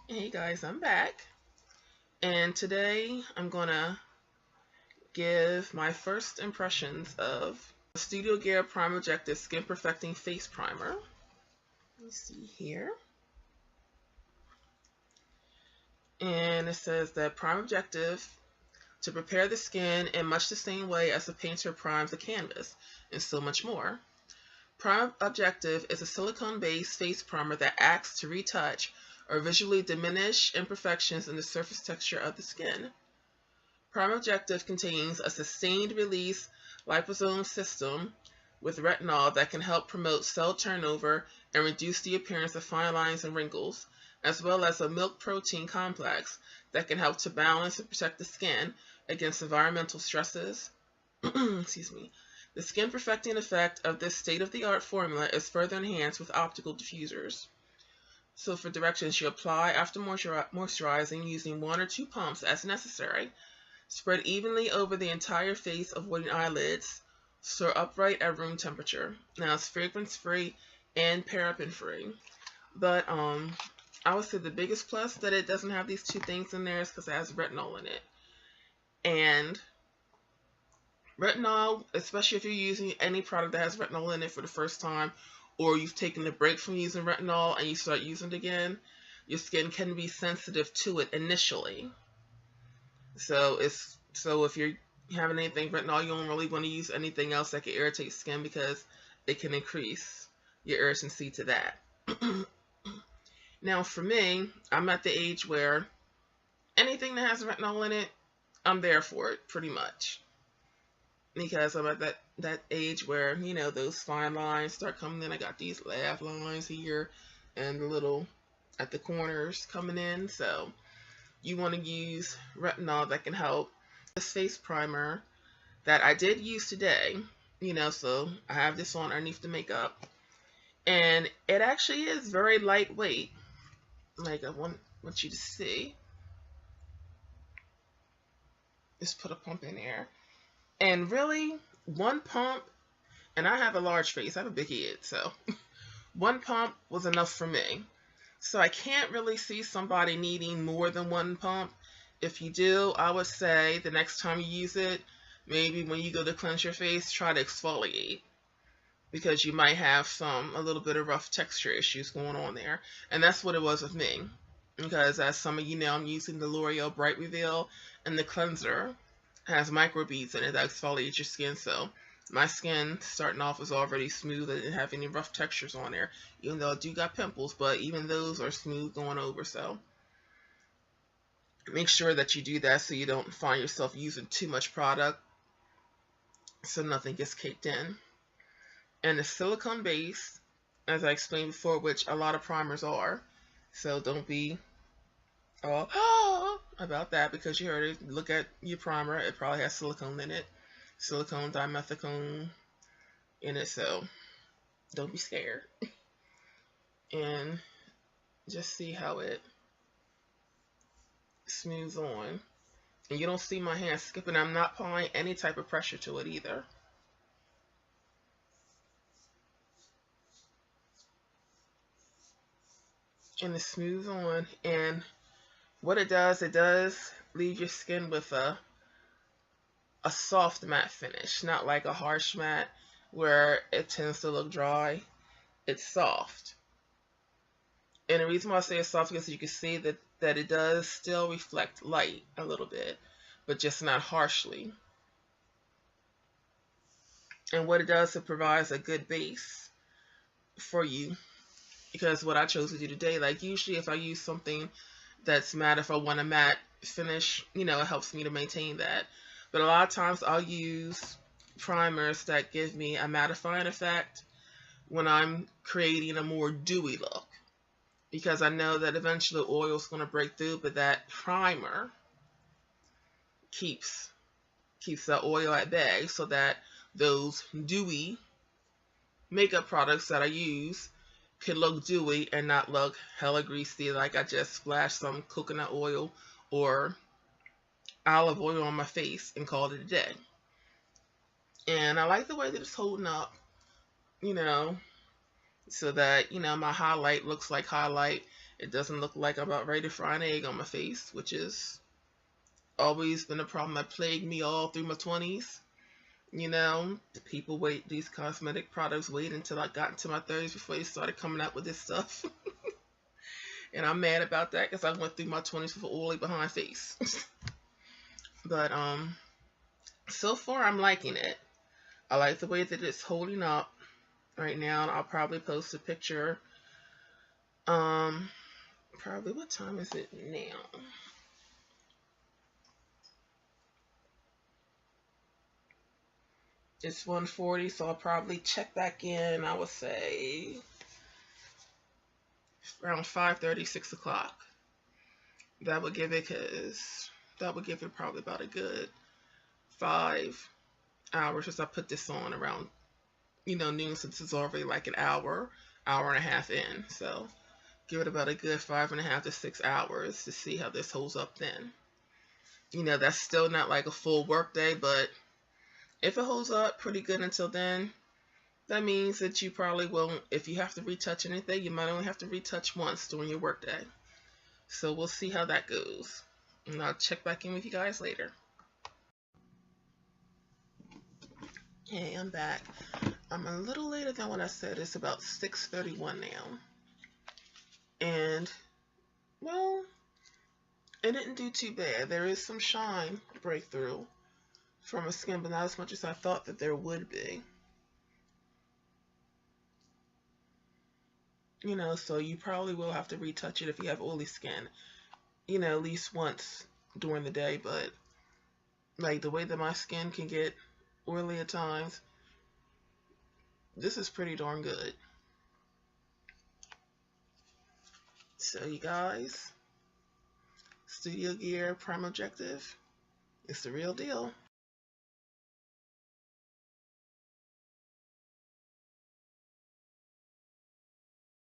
Hey guys, I'm back, and today I'm gonna give my first impressions of Studio Gear Prime Objective Skin Perfecting Face Primer. Let me see here. And it says that Prime Objective to prepare the skin in much the same way as a painter primes a canvas, and so much more. Prime Objective is a silicone-based face primer that acts to retouch or visually diminish imperfections in the surface texture of the skin. Prime Objective contains a sustained release liposome system with retinol that can help promote cell turnover and reduce the appearance of fine lines and wrinkles, as well as a milk protein complex that can help to balance and protect the skin against environmental stresses. Excuse me. The skin perfecting effect of this state-of-the-art formula is further enhanced with optical diffusers. So for directions, you apply after moisturizing using 1 or 2 pumps as necessary. Spread evenly over the entire face, avoiding eyelids. Stir upright at room temperature. Now it's fragrance-free and paraben-free. But I would say the biggest plus that it doesn't have these two things in there is because it has retinol in it. And retinol, especially if you're using any product that has retinol in it for the first time, or you've taken a break from using retinol and you start using it again, your skin can be sensitive to it initially. So if you're having anything retinol, you don't really want to use anything else that can irritate skin because it can increase your irritancy to that. Now for me, I'm at the age where anything that has retinol in it, I'm there for it pretty much. Because I'm at that age where, those fine lines start coming in. I got these laugh lines here and the little at the corners coming in. So you want to use retinol that can help. This face primer that I did use today, so I have this on underneath the makeup, and it actually is very lightweight. Like I want you to see. Just put a pump in there, and really 1 pump, and I have a large face, I have a big head, so 1 pump was enough for me. So I can't really see somebody needing more than 1 pump. If you do, I would say the next time you use it, maybe when you go to cleanse your face, try to exfoliate, because you might have a little bit of rough texture issues going on there. And that's what it was with me, because as some of you know, I'm using the L'Oreal Bright Reveal, and the cleanser has microbeads in it that exfoliate your skin. So my skin starting off was already smooth. I didn't have any rough textures on there, even though I do got pimples, but even those are smooth going over. So make sure that you do that so you don't find yourself using too much product so nothing gets caked in. And it's silicone based, as I explained before, which a lot of primers are. So don't be all about that because you heard it. Look at your primer, it probably has silicone in it, silicone dimethicone in it, so don't be scared. And just see how it smooths on. And you don't see my hand skipping. I'm not applying any type of pressure to it either. And it smooths on. And what it does leave your skin with a soft matte finish, not like a harsh matte where it tends to look dry. It's soft. And the reason why I say it's soft is you can see that it does still reflect light a little bit, but just not harshly. And what it does, it provides a good base for you. Because what I chose to do today, like usually if I use something that's matte, if I want a matte finish, it helps me to maintain that. But a lot of times I'll use primers that give me a mattifying effect when I'm creating a more dewy look. Because I know that eventually oil is going to break through, but that primer keeps that oil at bay so that those dewy makeup products that I use can look dewy and not look hella greasy like I just splashed some coconut oil or olive oil on my face and called it a day. And I like the way that it's holding up, so that, my highlight looks like highlight It doesn't look like I'm about ready to fry an egg on my face, which is always been a problem that plagued me all through my 20s. You know, people wait, these cosmetic products wait until I got into my 30s before they started coming out with this stuff. And I'm mad about that because I went through my 20s with an oily behind face. But so far I'm liking it. I like the way that it's holding up right now. I'll probably post a picture. Probably, what time is it now? It's 1:40, so I'll probably check back in, I would say, around 5:30, 6 o'clock. That would give it, probably about a good 5 hours, since I put this on around, noon, since it's already like an hour and a half in. So give it about a good 5.5 to 6 hours to see how this holds up then. That's still not like a full work day, but if it holds up pretty good until then, that means that you probably won't, if you have to retouch anything, you might only have to retouch once during your work day. So we'll see how that goes. And I'll check back in with you guys later. Hey, I'm back. I'm a little later than what I said. It's about 6:31 now. And, well, it didn't do too bad. There is some shine breakthrough from my skin, but not as much as I thought that there would be. So you probably will have to retouch it if you have oily skin, at least once during the day. But like the way that my skin can get oily at times, this is pretty darn good. So you guys, Studio Gear Prime Objective, it's the real deal.